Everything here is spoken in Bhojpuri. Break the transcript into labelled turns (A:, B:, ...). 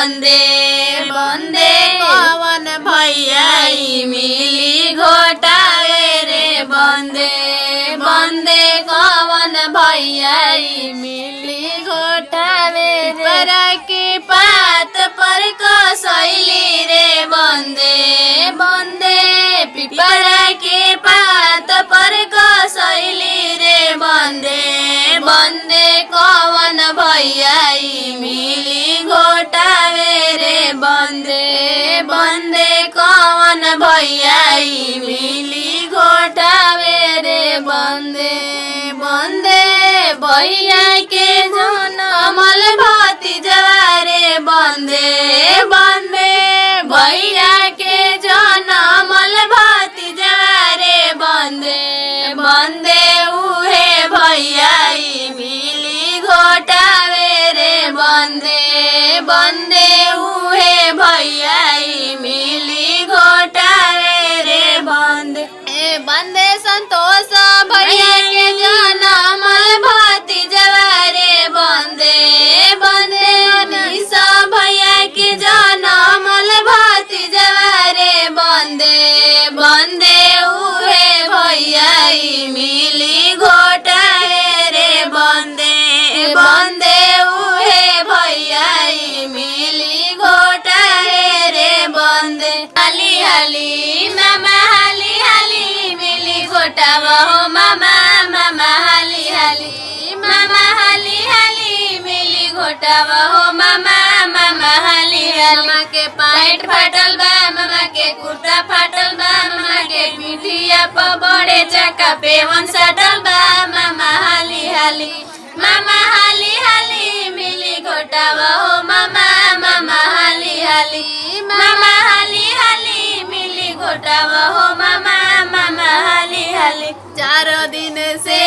A: बंदे बंदे कवन भैया मिली घोटावे रे बंदे बंदे कवन भैया मिली घोटावे रे के पात पर कसैली रे बंदे बंदे पिपरा के पात पर कसैली रे बंदे बंदे कवन भैया मिली घोटावे रे बंदे बंदे कवन भैया मिली घोटावे रे बंदे बंदे भैया के जनमल भतीजवा रे बंदे बंदे भैया के जनमल भतीजवा रे बंदे बंदे उहे भैया मिली घोटावे रे बंदे बंदे उहे भैया मिली घोटावे रे बंदे बंदे संतोष भैया के जनमल भतीजवा रे बंदे बंदे मनीषा भैया के जनमल भतीजवा रे बंदे बंदे उहे भैया मिली घोटावे रे बंदे बंदे उहे भैया मिली घोटावे रे बंदे हाली हाली मामा हाली हाली मिली घोटावा हो मामा मामा हाली हाली मामा हाली हाली मिली घोटावा हो मामा मामा हाली हाली मामा के पैंट फाटल बा मामा के कुर्ता फाटल बा मामा के पिठिया पर बड़े चक्का पेवन सटल बा मामा हाली हाली मामा हाली हाली मिली घोटावा हो मामा मामा हाली हाली मामा हाली हाली मिली घोटावा हो मामा मामा हाली हाली 4 दिन से